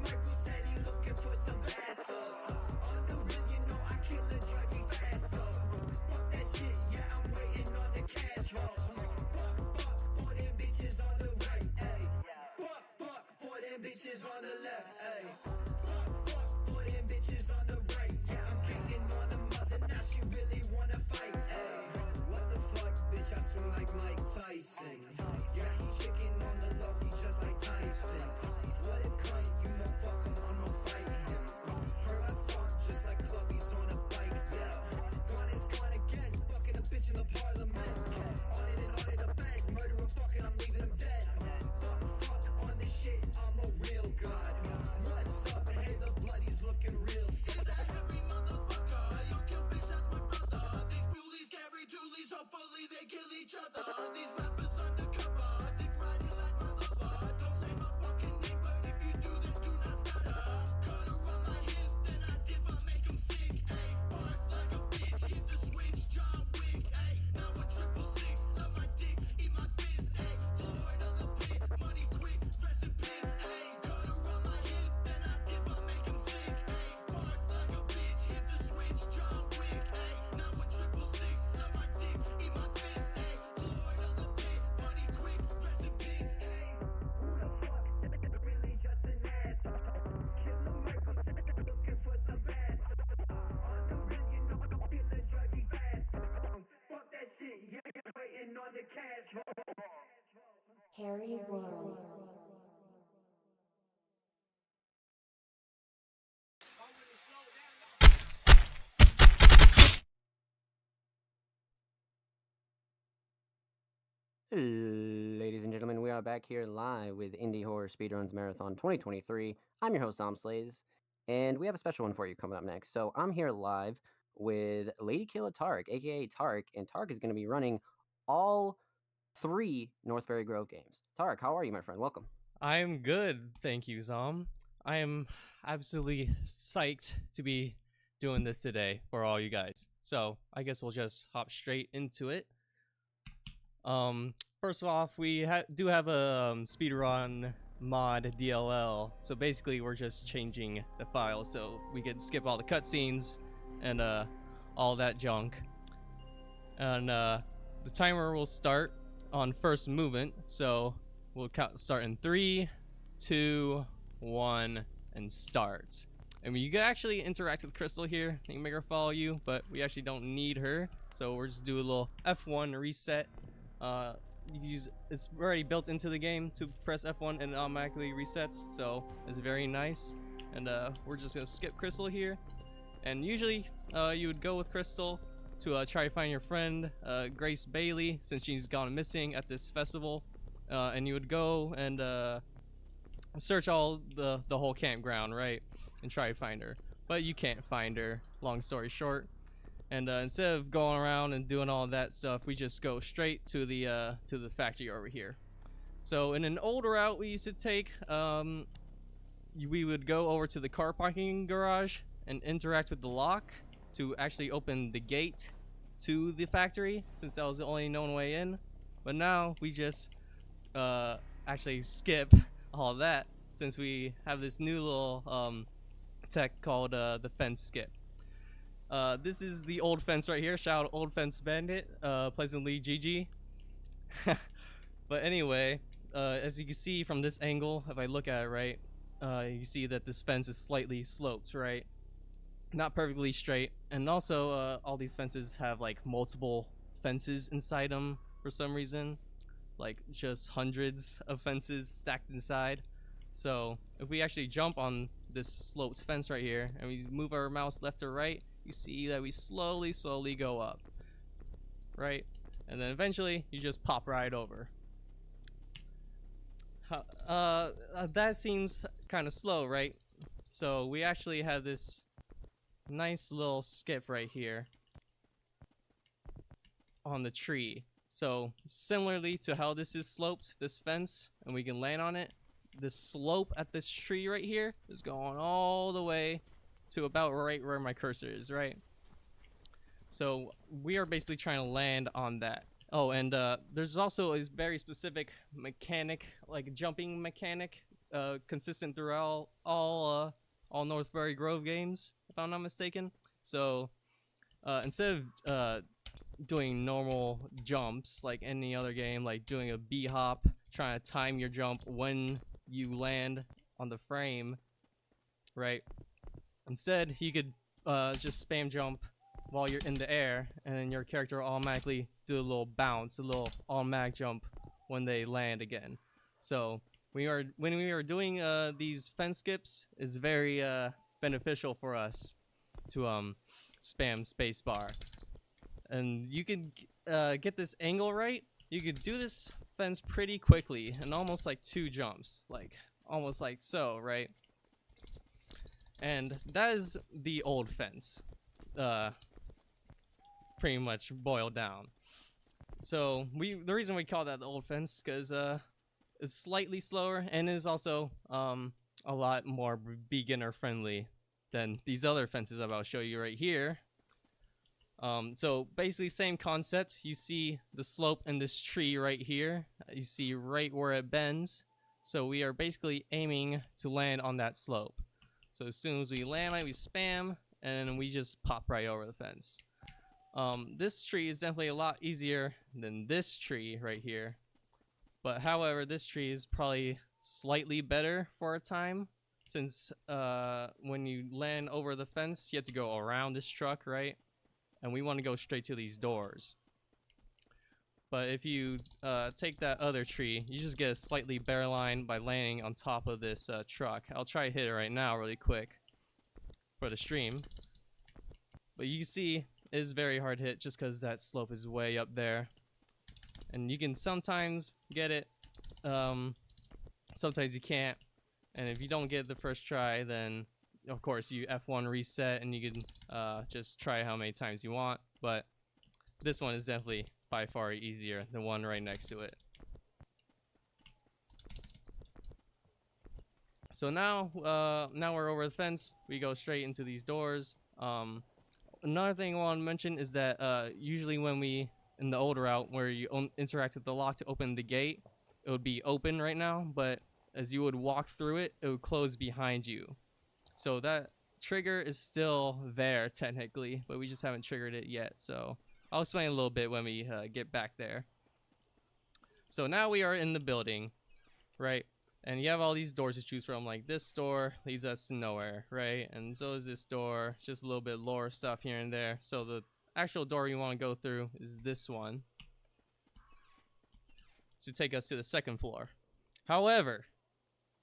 Michael said he looking for some assholes. On the real, you know I kill and drive me fast up. Fuck that shit, yeah, I'm waiting on the cash roll. Fuck for them bitches on the right, ayy. Fuck for them bitches on the left, ayy. Fuck for them bitches on the right. Yeah, I'm getting on the mother, now she really wanna fight, ayy. What the fuck, bitch, I swing like Mike Tyson. Yeah, he chicken on the low, he just like Tyson. What a cunt, you know, fuck him, I'ma fight him. Heard I stalk just like clubbies on a bike, yeah. Gone is gone again, fucking a bitch in the parliament. On it, a bag, murderer fucking, I'm leaving him dead. Fuck on this shit, I'm a real god. What's up, hey, the bloody's looking real sick. Is that every motherfucker? Yo, kill bitch, that's my brother. These bullies carry toolies, hopefully they kill each other. These rappers undercover, dick riding like my lover. Don't say my fucking name, but if you do, then do not stutter. Cut her on my hip, then I dip, I make him sick. Ayy, bark like a bitch, hit the switch, John Wick. Ayy, now a 666, suck my dick, eat my fist. Ayy, lord of the pit, money quick, rest in piss. Ayy, cut her on my hip, then I dip, I make him sick. Ayy, bark like a bitch, hit the switch, John Wick. Ayy, now a 666, suck my dick, eat my fist. Ayy, lord of the pit, money quick, rest in peace. Ayy, Who the fuck? Really just an asshole. Kill the Michael, looking for some ass. On the real, you know I feel the drive me fast. Fuck that shit, yeah, waiting on the cash roll. Harry World. Ladies and gentlemen, we are back here live with Indie Horror Speedruns Marathon 2023. I'm your host, Tom Slays, and we have a special one for you coming up next. So I'm here live with LadyKillahTarek, aka Tarek, and Tarek is going to be running all 3 Northbury Grove games. Tarek, how are you, my friend? Welcome. I am good, thank you, Zom. I am absolutely psyched to be doing this today for all you guys. So I guess we'll just hop straight into it. First off, we do have a speedrun mod DLL. So basically, we're just changing the file so we can skip all the cutscenes and all that junk. And the timer will start on first movement. So we'll start in 3, 2, 1, and start. I mean, you can actually interact with Crystal here. You can make her follow you, but we actually don't need her. So we're just do a little F1 reset. It's already built into the game to press F1 and it automatically resets. So it's very nice. And we're just gonna skip Crystal here. And usually, you would go with Crystal to try to find your friend, Grace Bailey, since she's gone missing at this festival. And you would go and search all the whole campground, right, and try to find her, but you can't find her, long story short. And instead of going around and doing all that stuff, we just go straight to the factory over here. So in an old route we used to take, we would go over to the car parking garage and interact with the lock to actually open the gate to the factory, since that was the only known way in. But now we just actually skip all that, since we have this new little tech called the fence skip. This is the old fence right here. Shout out Old Fence Bandit, Pleasantly GG. But anyway, as you can see from this angle, if I look at it right, you see that this fence is slightly sloped, right? Not perfectly straight. And also, all these fences have like multiple fences inside them for some reason. Like just hundreds of fences stacked inside. So if we actually jump on this sloped fence right here and we move our mouse left or right, you see that we slowly go up, right? And then eventually you just pop right over. That seems kind of slow, right? So we actually have this nice little skip right here on the tree. So similarly to how this is sloped, this fence, and we can land on it, the slope at this tree right here is going all the way to about right where my cursor is, right? So we are basically trying to land on that. Oh, and there's also a very specific mechanic, like jumping mechanic, consistent throughout all Northbury Grove games, if I'm not mistaken. So instead of doing normal jumps like any other game, like doing a B hop, trying to time your jump when you land on the frame, right? Instead, you could just spam jump while you're in the air, and then your character will automatically do a little bounce, a little automatic jump when they land again. So when we are doing these fence skips, it's very beneficial for us to spam spacebar. And you can get this angle right. You could do this fence pretty quickly, and almost like 2 jumps, like almost like so, right? And that is the old fence, pretty much boiled down. So the reason we call that the old fence because it's slightly slower and is also a lot more beginner friendly than these other fences I'm about to show you right here. So basically same concept. You see the slope in this tree right here. You see right where it bends. So we are basically aiming to land on that slope. So as soon as we land, we spam, and we just pop right over the fence. This tree is definitely a lot easier than this tree right here. But however, this tree is probably slightly better for a time, since when you land over the fence, you have to go around this truck, right? And we want to go straight to these doors. But if you take that other tree, you just get a slightly better line by landing on top of this truck. I'll try to hit it right now really quick for the stream. But you see, it's very hard to hit just because that slope is way up there. And you can sometimes get it, sometimes you can't. And if you don't get it the first try, then of course you F1 reset and you can just try how many times you want. But this one is definitely by far easier than one right next to it. So now we're over the fence. We go straight into these doors. Another thing I want to mention is that usually when we, in the old route where you interact with the lock to open the gate, it would be open right now, but as you would walk through it, it would close behind you. So that trigger is still there technically, but we just haven't triggered it yet. So I'll explain a little bit when we get back there. So now we are in the building, right? And you have all these doors to choose from, like this door leads us to nowhere, right? And so is this door, just a little bit lore stuff here and there. So the actual door you want to go through is this one to take us to the second floor. However,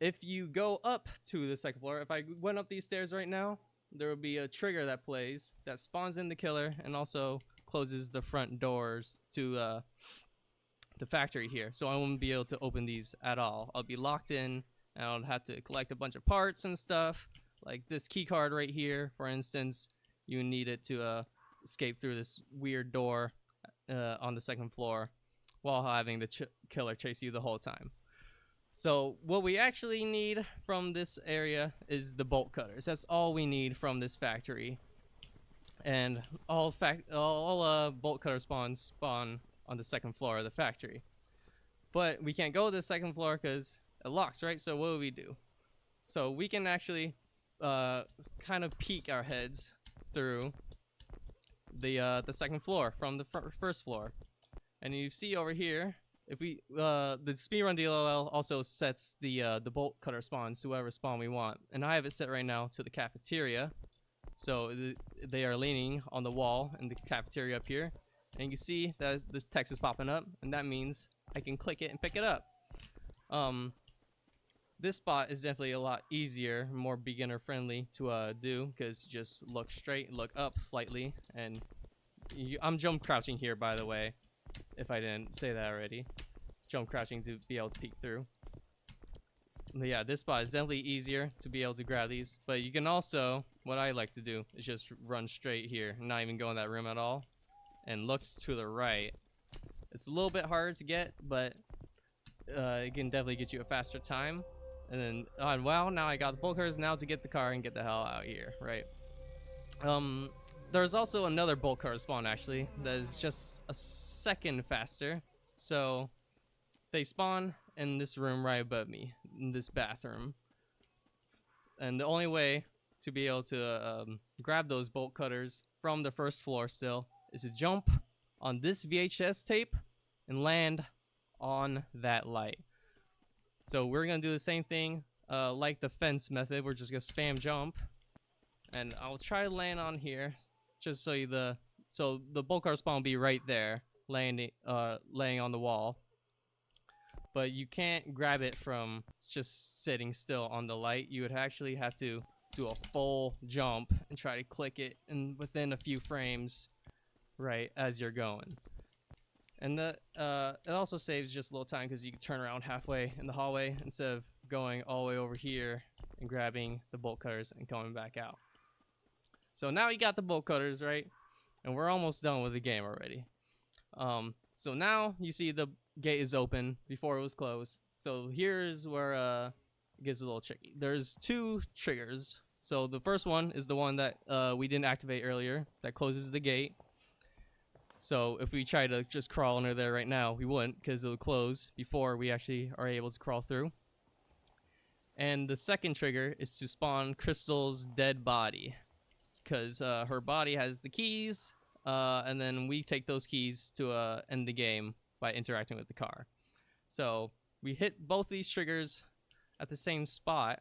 if you go up to the second floor, if I went up these stairs right now, there will be a trigger that plays that spawns in the killer and also closes the front doors to the factory here. So I won't be able to open these at all. I'll be locked in and I'll have to collect a bunch of parts and stuff. Like this key card right here, for instance, you need it to escape through this weird door on the second floor while having the killer chase you the whole time. So what we actually need from this area is the bolt cutters. That's all we need from this factory. And all bolt cutter spawns spawn on the second floor of the factory. But we can't go to the second floor because it locks, right? So what do we do? So we can actually kind of peek our heads through the second floor from the first floor. And you see over here, if we the Speedrun DLL also sets the bolt cutter spawns to whatever spawn we want, and I have it set right now to the cafeteria. So they are leaning on the wall in the cafeteria up here, and you can see that this text is popping up, and that means I can click it and pick it up. This spot is definitely a lot easier, more beginner friendly to do, because you just look straight, look up slightly, and I'm jump crouching here, by the way, if I didn't say that already. Jump crouching to be able to peek through. But yeah, this spot is definitely easier to be able to grab these. But you can also, what I like to do is just run straight here, not even go in that room at all, and looks to the right. It's a little bit harder to get, but it can definitely get you a faster time. And then, wow, now I got the bolt cutters, now to get the car and get the hell out here, right? There's also another bolt cutter spawn, actually, that is just a second faster. So they spawn in this room right above me, in this bathroom. And the only way to be able to grab those bolt cutters from the first floor still is to jump on this VHS tape and land on that light. So we're gonna do the same thing like the fence method. We're just gonna spam jump, and I'll try to land on here just so the bolt cutter spawn will be right there, laying on the wall. But you can't grab it from just sitting still on the light. You would actually have to do a full jump and try to click it in within a few frames, right, as you're going. And it also saves just a little time because you can turn around halfway in the hallway instead of going all the way over here and grabbing the bolt cutters and coming back out. So now you got the bolt cutters, right? And we're almost done with the game already. So now you see the gate is open before it was closed. So here's where it gets a little tricky. There's 2 triggers. So the first one is the one that we didn't activate earlier that closes the gate. So if we try to just crawl under there right now, we wouldn't, because it would close before we actually are able to crawl through. And the second trigger is to spawn Crystal's dead body, because her body has the keys, and then we take those keys to end the game by interacting with the car. So we hit both these triggers at the same spot.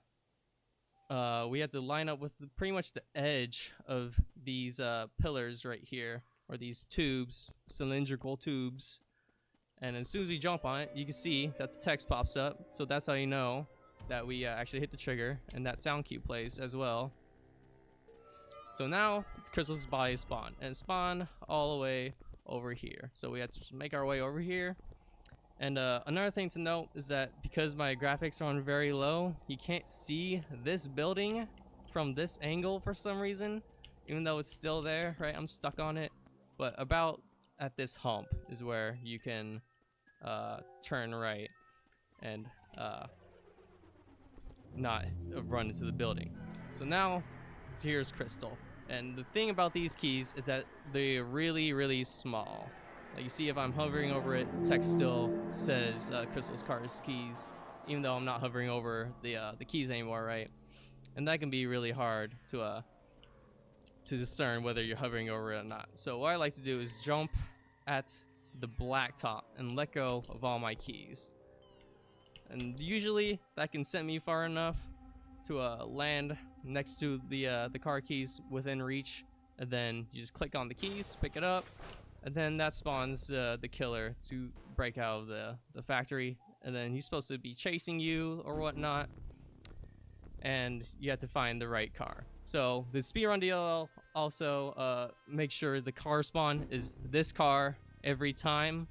We have to line up with pretty much the edge of these pillars right here, or these tubes, cylindrical tubes. And as soon as we jump on it, you can see that the text pops up. So that's how you know that we actually hit the trigger, and that sound cue plays as well. So now Crystal's body spawned, and spawn all the way over here. So we have to just make our way over here. And another thing to note is that because my graphics are on very low, you can't see this building from this angle for some reason, even though it's still there, right? I'm stuck on it. But about at this hump is where you can turn right and not run into the building. So now here's Crystal. And the thing about these keys is that they're really, really small. Like you see, if I'm hovering over it, the text still says Crystal's car's keys, even though I'm not hovering over the keys anymore, right? And that can be really hard to discern whether you're hovering over it or not. So what I like to do is jump at the black top and let go of all my keys. And usually that can send me far enough to land next to the car keys within reach, and then you just click on the keys, pick it up, and then that spawns the killer to break out of the factory, and then he's supposed to be chasing you or whatnot, and you have to find the right car. So the speedrun DLL also makes sure the car spawn is this car every time,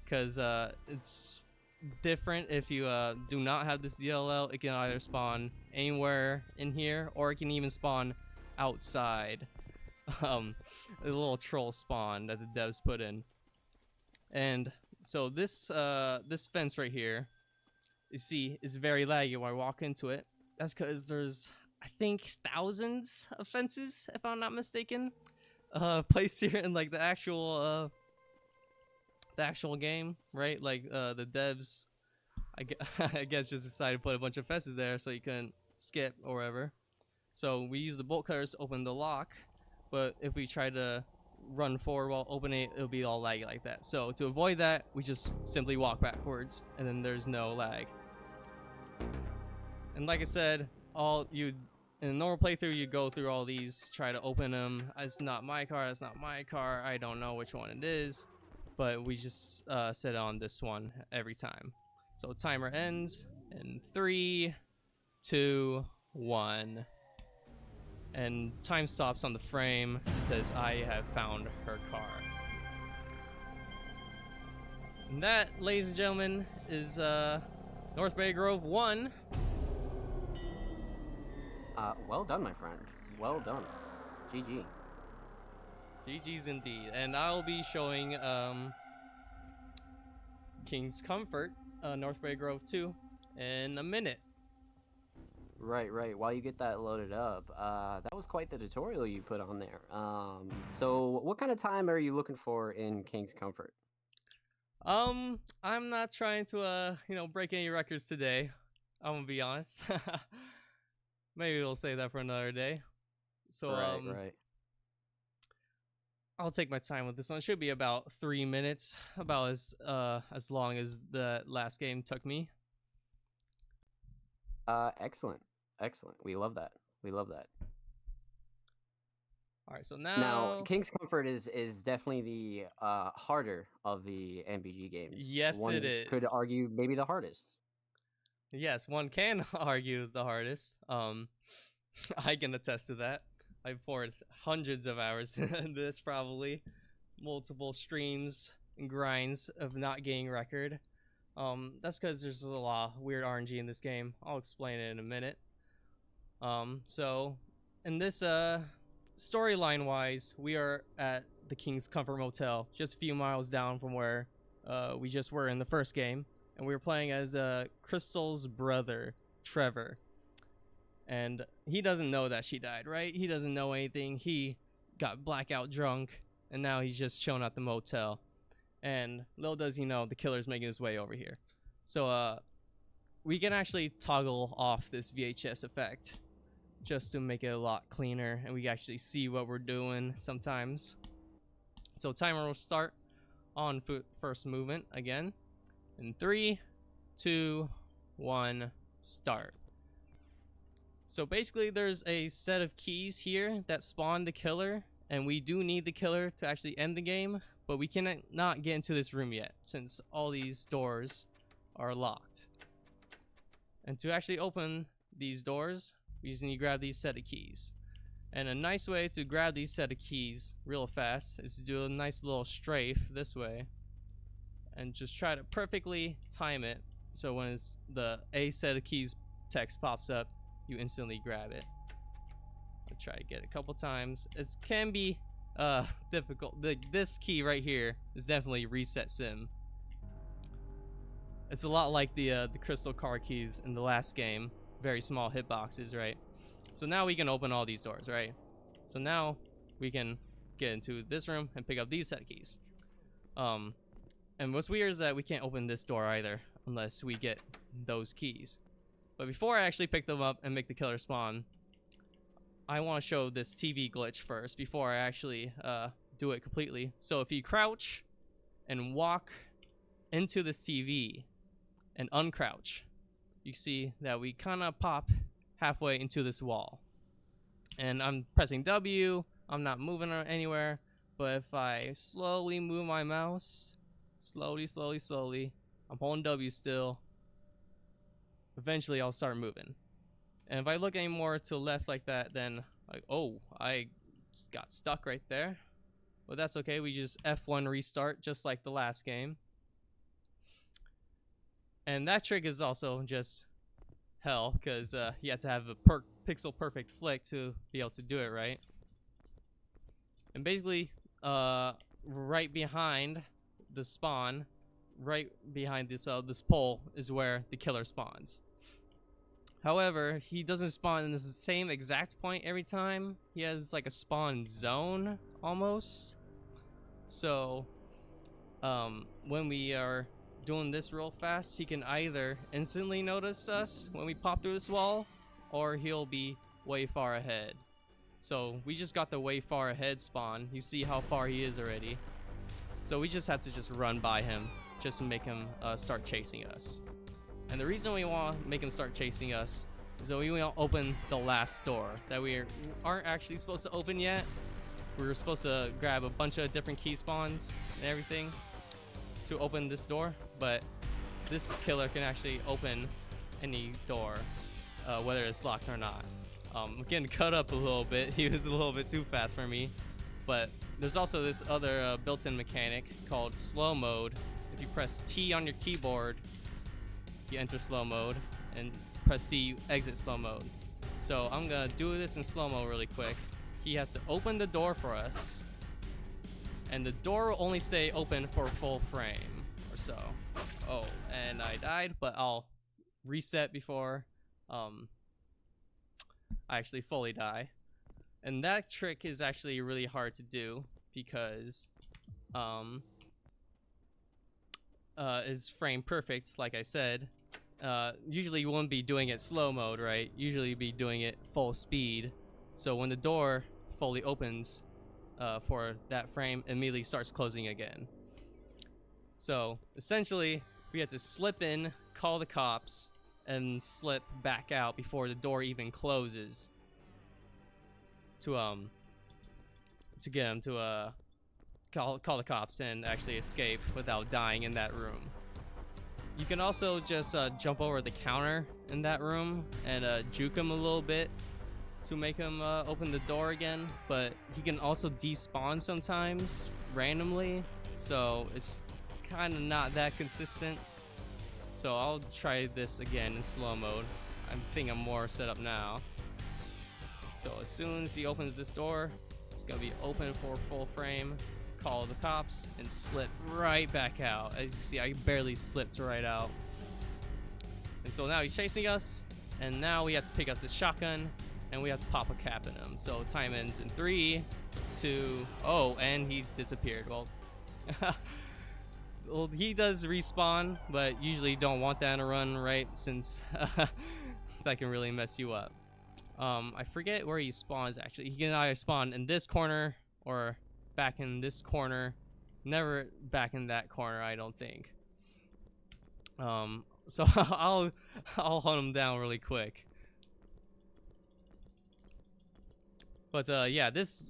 because it's different if you do not have this DLL. It can either spawn anywhere in here, or it can even spawn outside. A little troll spawn that the devs put in. And so this this fence right here, you see, is very laggy when I walk into it. That's because there's, I think, thousands of fences, if I'm not mistaken, placed here in like the actual game, right? Like the devs, I guess, just decided to put a bunch of fences there so you couldn't skip or whatever. So we use the bolt cutters to open the lock, but if we try to run forward while opening it, it'll be all laggy like that. So to avoid that, we just simply walk backwards, and then there's no lag. And like I said, in a normal playthrough, you go through all these, try to open them. It's not my car, it's not my car, I don't know which one it is, but we just sit on this one every time. So timer ends in 3, 2, 1. And time stops on the frame. It says, I have found her car. And that, ladies and gentlemen, is Northbury Grove 1. Well done, my friend. Well done. GG. GG's indeed. And I'll be showing King's Comfort, Northbury Grove 2, in a minute. Right. While you get that loaded up, that was quite the tutorial you put on there. So what kind of time are you looking for in King's Comfort? I'm not trying to break any records today. I'm gonna be honest. Maybe we'll save that for another day. So Right. I'll take my time with this one. It should be about 3 minutes, about as long as the last game took me. Excellent. We love that. All right, so Now, now King's Comfort is definitely the harder of the MBG games. yes, One it is. could argue maybe the hardest. Yes, one can argue the hardest. I can attest to that. I've poured hundreds of hours in this, probably multiple streams and grinds of not getting record. That's because there's a lot of weird RNG in this game. I'll explain it in a minute. So in this storyline wise, we are at the King's Comfort Motel, just a few miles down from where we just were in the first game, and we were playing as Crystal's brother, Trevor. And he doesn't know that she died, right? He doesn't know anything. He got blackout drunk, and now he's just chilling at the motel. And little does he know, the killer's making his way over here. So we can actually toggle off this VHS effect just to make it a lot cleaner, and we can actually see what we're doing sometimes. So timer will start on first movement again. In 3, 2, 1, start. So basically there's a set of keys here that spawn the killer, and we do need the killer to actually end the game, but we cannot get into this room yet since all these doors are locked. And to actually open these doors, we just need to grab these set of keys. And a nice way to grab these set of keys real fast is to do a nice little strafe this way and just try to perfectly time it so when the A set of keys text pops up, you instantly grab it. I'll try to get it a couple times. It can be difficult. This key right here is definitely reset sim. It's a lot like the crystal car keys in the last game. Very small hitboxes, right? So now we can open all these doors, right? So now we can get into this room and pick up these set of keys. And what's weird is that we can't open this door either unless we get those keys. But before I actually pick them up and make the killer spawn, I want to show this TV glitch first before I actually do it completely. So if you crouch and walk into this TV and uncrouch, you see that we kind of pop halfway into this wall. And I'm pressing W, I'm not moving anywhere, but if I slowly move my mouse, slowly, I'm holding W still, eventually I'll start moving. And if I look any more to the left like that, then oh, I got stuck right there. But that's okay, we just F1 restart just like the last game. And that trick is also just hell, because you have to have a pixel perfect flick to be able to do it right. And basically, right behind the spawn, right behind this this pole is where the killer spawns. However, he doesn't spawn in the same exact point every time. He has like a spawn zone almost. So when we are doing this real fast, he can either instantly notice us when we pop through this wall, or he'll be way far ahead. So we just got the way far ahead spawn. You see how far he is already. So we just have to just run by him just to make him start chasing us. And the reason we want to make him start chasing us is that we want to open the last door that we aren't actually supposed to open yet. We were supposed to grab a bunch of different key spawns and everything to open this door, but this killer can actually open any door, whether it's locked or not. I'm getting cut up a little bit. He was a little bit too fast for me. But there's also this other built-in mechanic called slow mode. If you press T on your keyboard, you enter slow mode, and press T, you exit slow mode. So I'm gonna do this in slow-mo really quick. He has to open the door for us, and the door will only stay open for a full frame or so. Oh, and I died, but I'll reset before I actually fully die. And that trick is actually really hard to do because is frame perfect, like I said, usually you wouldn't be doing it slow mode, right? Usually you'd be doing it full speed. So when the door fully opens for that frame, it immediately starts closing again. So essentially, we have to slip in, call the cops, and slip back out before the door even closes to get them to call the cops and actually escape without dying in that room. You can also just jump over the counter in that room and juke him a little bit to make him open the door again, but he can also despawn sometimes randomly, so it's kind of not that consistent. So I'll try this again in slow mode. I think I'm more set up now. So as soon as he opens this door, it's gonna be open for full frame, call the cops, and slip right back out. As you see, I barely slipped right out. And so now he's chasing us, and now we have to pick up this shotgun, and we have to pop a cap in him. So time ends in 3, 2, oh, and he disappeared. Well, well, he does respawn, but usually don't want that in a run, right? Since that can really mess you up. I forget where he spawns actually. He can either spawn in this corner or back in this corner. Never back in that corner, I don't think. So I'll hunt him down really quick. But yeah, this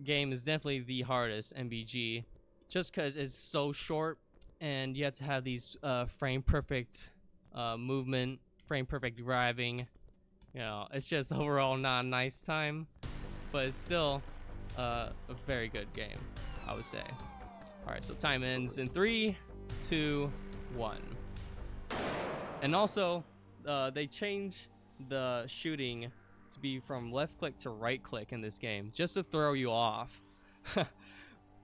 game is definitely the hardest MBG, just because it's so short and you have to have these frame perfect movement, frame perfect driving. You know, it's just overall not a nice time, but it's still a very good game, I would say. All right, so time ends in 3, 2, 1. And also, they change the shooting to be from left click to right click in this game, just to throw you off.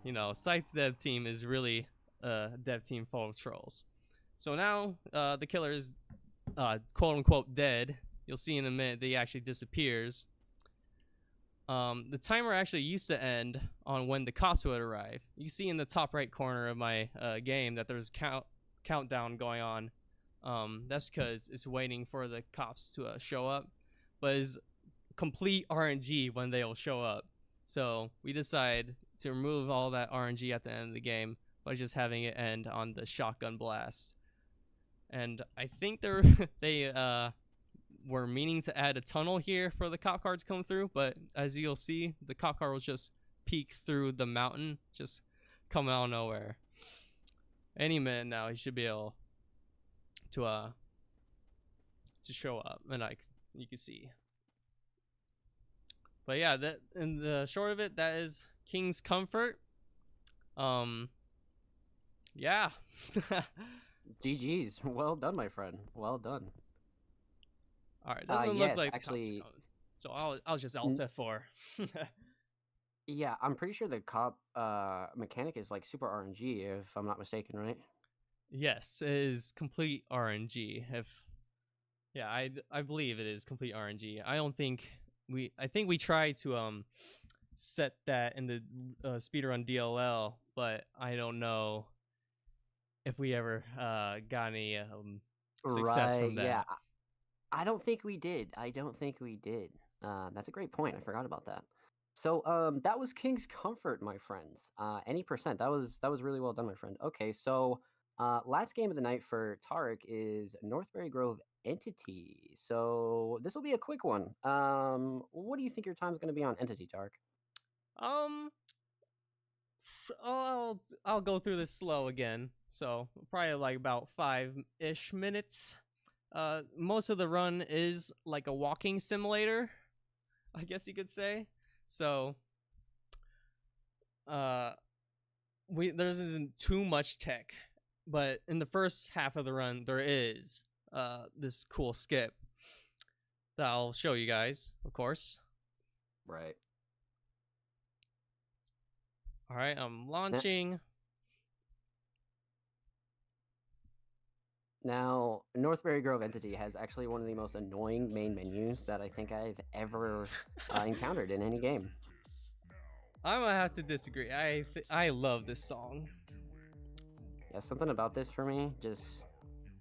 You know, Scythe dev team is really a dev team full of trolls. So now the killer is quote unquote dead. You'll see in a minute that he actually disappears. The timer actually used to end on when the cops would arrive. You see in the top right corner of my game that there's countdown going on. That's because it's waiting for the cops to show up, but it's complete RNG when they'll show up. So we decide to remove all that RNG at the end of the game by just having it end on the shotgun blast. And I think they were meaning to add a tunnel here for the cop car to come through, but as you'll see, the cop car will just peek through the mountain, just come out of nowhere. Any minute now, he should be able to show up, and you can see. But yeah, that in the short of it, that is King's Comfort. Yeah. GG's. Well done, my friend. Well done. All right, doesn't yes, look like actually, so I'll just alt F4. Yeah, I'm pretty sure the cop mechanic is like super RNG, if I'm not mistaken, right? Yes, it is complete RNG. Yeah, I believe it is complete RNG. I think we tried to set that in the speedrun DLL, but I don't know if we ever got any success from that. Yeah. I don't think we did. That's a great point. I forgot about that. So that was King's Comfort, my friends. Any percent. That was really well done, my friend. Okay, so last game of the night for Tarek is Northbury Grove Entity. So this will be a quick one. What do you think your time's going to be on Entity, Tarek? I'll go through this slow again. So probably like about 5-ish minutes. Most of the run is like a walking simulator, I guess you could say. So there isn't too much tech, but in the first half of the run there is this cool skip that I'll show you guys, of course. Right. All right, I'm launching. Now, Northbury Grove Entity has actually one of the most annoying main menus that I think I've ever encountered in any game. I'm gonna have to disagree. I love this song. Yeah, something about this for me just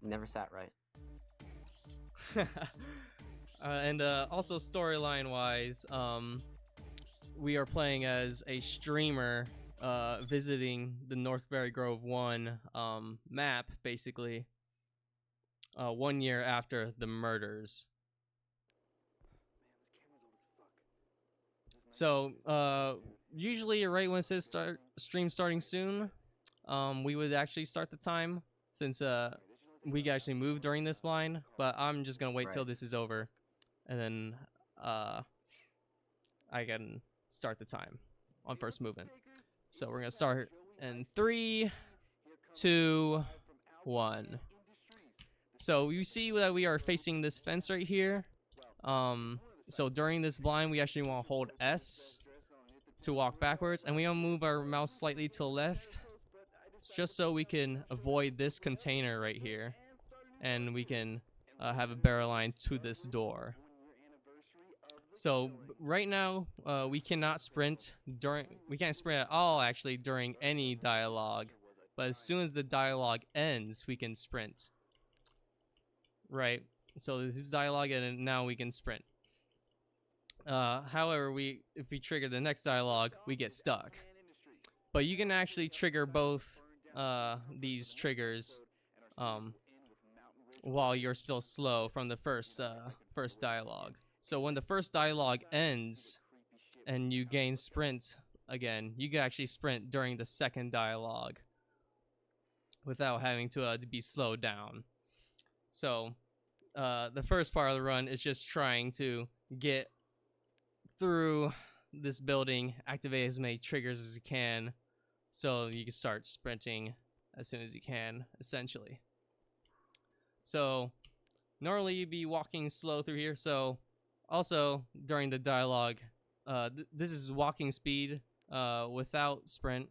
never sat right. And also storyline wise, we are playing as a streamer visiting the Northbury Grove 1 map, basically, 1 year after the murders. So usually right when it says stream starting soon, we would actually start the time, since we actually moved during this blind, but I'm just gonna wait till Right. this is over, and then I can start the time on first movement. So we're gonna start in 3, 2, 1. So you see that we are facing this fence right here. So during this blind, we actually want to hold S to walk backwards, and we want to move our mouse slightly to the left, just so we can avoid this container right here, and we can have a barrel line to this door. So right now, we cannot sprint we can't sprint at all actually during any dialogue, but as soon as the dialogue ends, we can sprint. Right, so this is dialogue, and now we can sprint. However, if we trigger the next dialogue, we get stuck. But you can actually trigger both these triggers while you're still slow from the first dialogue. So when the first dialogue ends and you gain sprint again, you can actually sprint during the second dialogue without having to be slowed down. So the first part of the run is just trying to get through this building, activate as many triggers as you can, so you can start sprinting as soon as you can, essentially. So normally you'd be walking slow through here. So also during the dialogue, this is walking speed without sprint,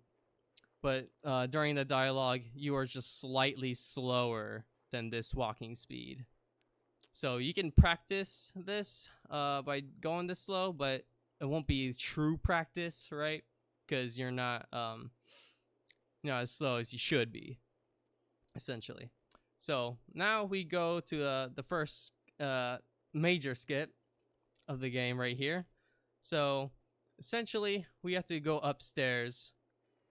but during the dialogue you are just slightly slower than this walking speed. So you can practice this by going this slow, but it won't be true practice, right? Because you're not as slow as you should be, essentially. So now we go to the first major skit of the game right here. So essentially we have to go upstairs,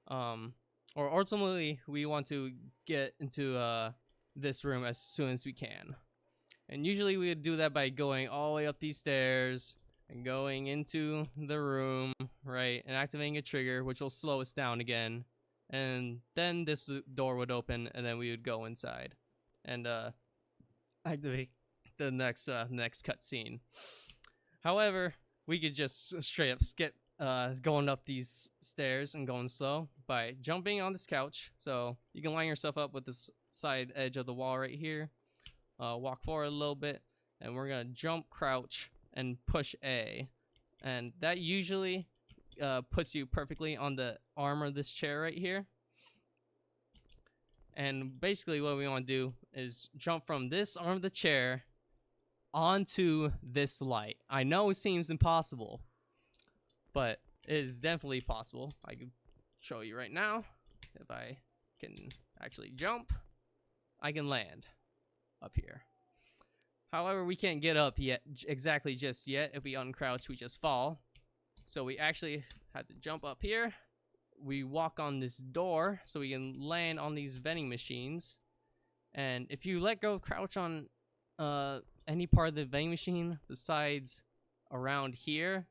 or ultimately we want to get into this room as soon as we can. And usually we would do that by going all the way up these stairs and going into the room, right? And activating a trigger, which will slow us down again. And then this door would open, and then we would go inside and activate the next cutscene. However, we could just straight up skip going up these stairs and going slow by jumping on this couch. So you can line yourself up with this side edge of the wall right here. Walk forward a little bit, and we're gonna jump, crouch, and push A, and that usually puts you perfectly on the arm of this chair right here. And basically what we want to do is jump from this arm of the chair onto this light. I know it seems impossible, but it is definitely possible. I can show you right now. If I can actually jump, I can land up here. However, we can't get up yet, exactly just yet. If we uncrouch, we just fall. So we actually have to jump up here. We walk on this door so we can land on these vending machines. And if you let go of crouch on any part of the vending machine besides around here,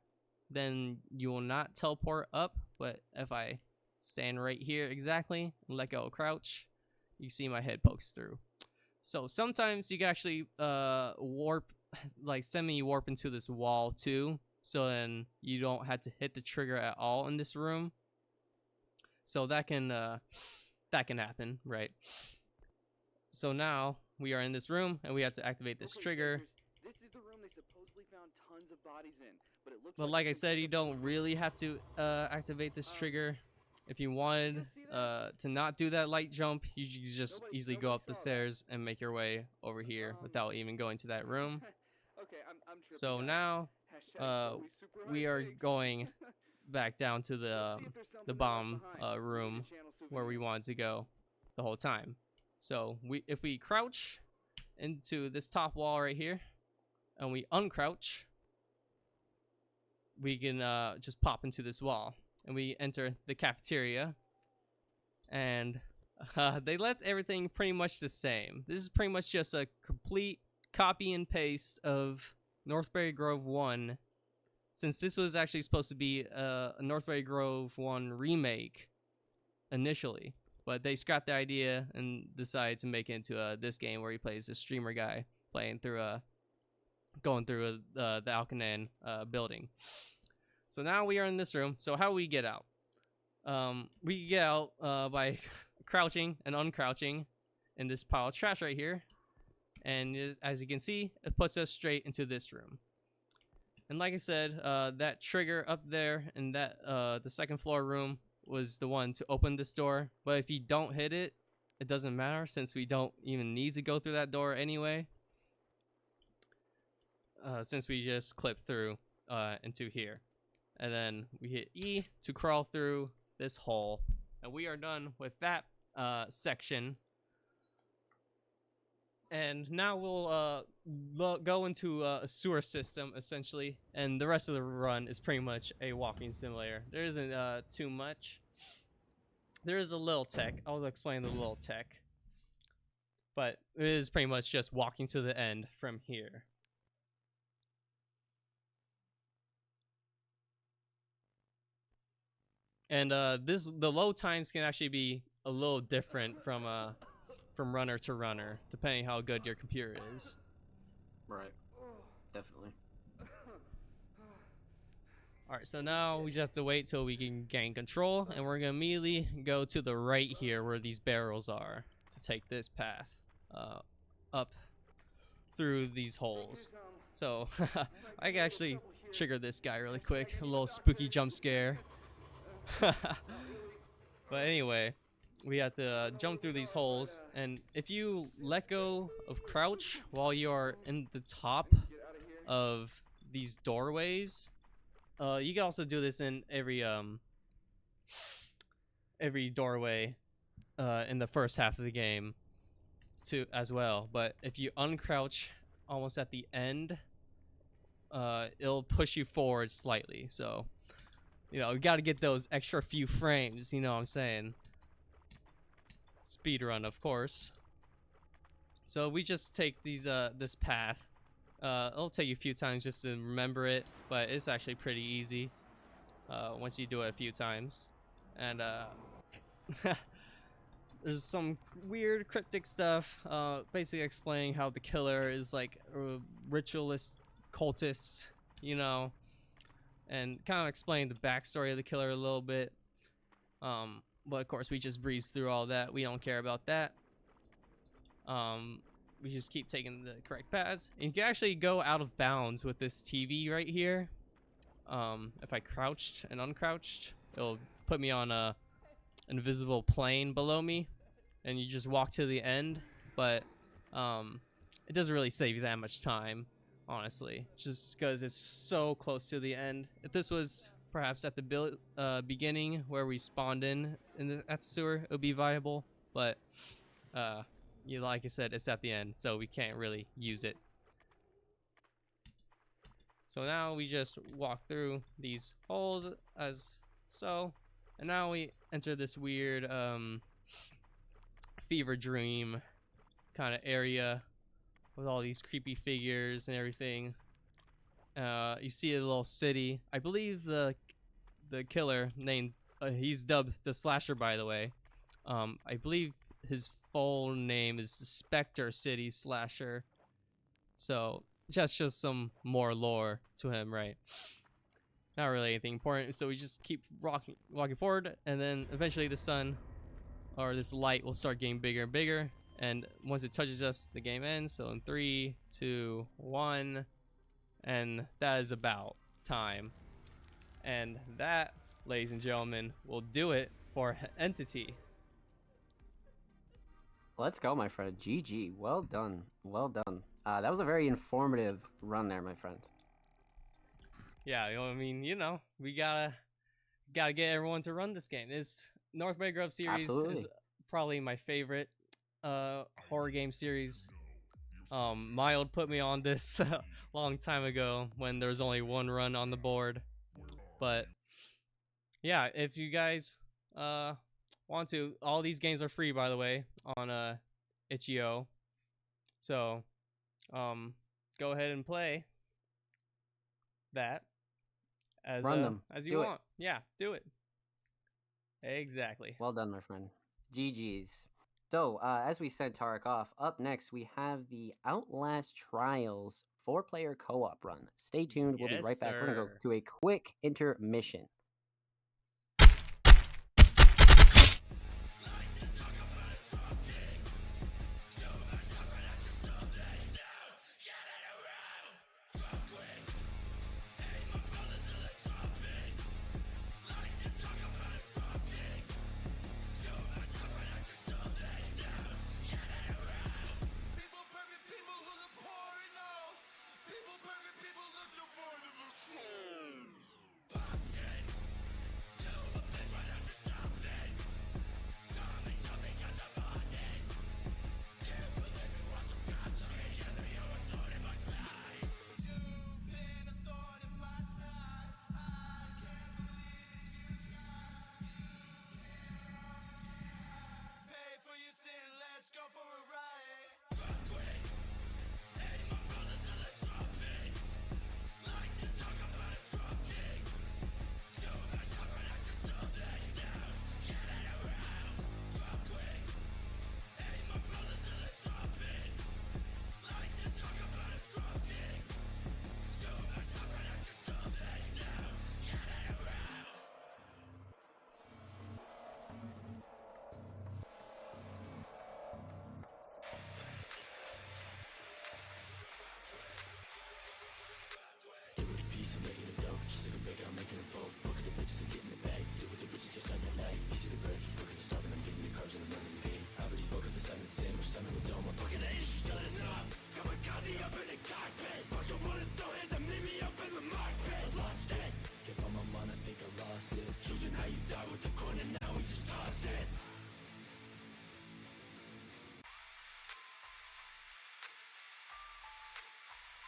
then you will not teleport up. But if I stand right here exactly and let go of crouch, you see my head pokes through. So sometimes you can actually warp, like semi-warp into this wall too, so then you don't have to hit the trigger at all in this room. So that can happen, right? So now we are in this room and we have to activate this trigger. This is the room they supposedly found tons of bodies in, but it looks But like I said, you don't really have to activate this trigger. If you wanted to not do that light jump, you just easily go up the stairs and make your way over here without even going to that room. Okay, I'm So now we are going back down to the bomb room where we wanted to go. the whole time. So if we crouch into this top wall right here and we uncrouch, we can just pop into this wall and we enter the cafeteria, and they left everything pretty much the same. This is pretty much just a complete copy and paste of Northbury Grove 1, since this was actually supposed to be a Northbury Grove 1 remake initially, but they scrapped the idea and decided to make it into this game where he plays this streamer guy playing through going through the Alcanan building. So now we are in this room. So how do we get out? We get out by crouching and uncrouching in this pile of trash right here, and as you can see, it puts us straight into this room. And like I said, that trigger up there in that the second floor room was the one to open this door, but if you don't hit it, it doesn't matter since we don't even need to go through that door anyway, since we just clip through into here, and then we hit E to crawl through this hole, and we are done with that section. And now we'll go into a sewer system essentially, and the rest of the run is pretty much a walking simulator. There isn't too much. There is a little tech. I'll explain the little tech, but it is pretty much just walking to the end from here. And the load times can actually be a little different from runner to runner, depending how good your computer is. Right. Definitely. Alright, so now we just have to wait till we can gain control, and we're gonna immediately go to the right here where these barrels are to take this path up through these holes. So I can actually trigger this guy really quick, a little spooky jump scare. But anyway, we have to jump through these holes, and if you let go of crouch while you are in the top of these doorways, you can also do this in every doorway in the first half of the game too as well. But if you uncrouch almost at the end, it'll push you forward slightly. So you know, you got to get those extra few frames, you know what I'm saying? Speedrun, of course. So we just take these this path. It'll take you a few times just to remember it, but it's actually pretty easy once you do it a few times. And there's some weird cryptic stuff, basically explaining how the killer is like a ritualist cultist, you know, and kind of explain the backstory of the killer a little bit. But of course we just breeze through all that. We don't care about that. We just keep taking the correct paths. And you can actually go out of bounds with this TV right here. If I crouched and uncrouched, it'll put me on a invisible plane below me, and you just walk to the end. But it doesn't really save you that much time, honestly, just because it's so close to the end. If this was perhaps at the beginning where we spawned at the sewer, it would be viable, but you know, like I said, it's at the end, so we can't really use it. So now we just walk through these holes as so, and now we enter this weird fever dream kind of area with all these creepy figures and everything. You see a little city. I believe the killer named he's dubbed the Slasher, by the way. I believe his full name is Spectre City Slasher. So just some more lore to him, right? Not really anything important. So we just keep walking forward, and then eventually the sun or this light will start getting bigger and bigger. And once it touches us, the game ends. So in 3, 2, 1, and that is about time. And that, ladies and gentlemen, will do it for Entity. Let's go, my friend. GG. Well done. Well done. That was a very informative run there, my friend. Yeah, you know, I mean, you know, we gotta get everyone to run this game. This Northbury Grove series Absolutely. is probably my favorite horror game series. Mild put me on this a long time ago when there was only one run on the board. But yeah, if you guys want to, all these games are free, by the way, on itch.io. So go ahead and play that as Run them. as you Do it. want. Yeah, do it. Exactly. Well done, my friend. GG's. So, as we sent Tarek off, up next we have the Outlast Trials 4-player co-op run. Stay tuned. We'll be Yes, right back. We're going to go sir. to a quick intermission. People perfect, people who look poor and all. People perfect, people look devoid of the soul. Pop shit. You a place right now to stop it. Coming to me just upon it. Can't believe you want some cop shit. Together you a thorn in my side. You've been a thorn in my side. I can't believe that you tried. You can't run. Pay for your sin, let's go for a ride. Drop quick. Hey, my brother till it's dropping. Like to talk about a drop kick. Show my suffering, I just stuff that down. Get it around. Drop quick. Hey, my brother till it's dropping. Like to talk about a drop kick. Show my suffering, I just stuff that down. Get it around. Focus the sun and sin, we're sunning with dome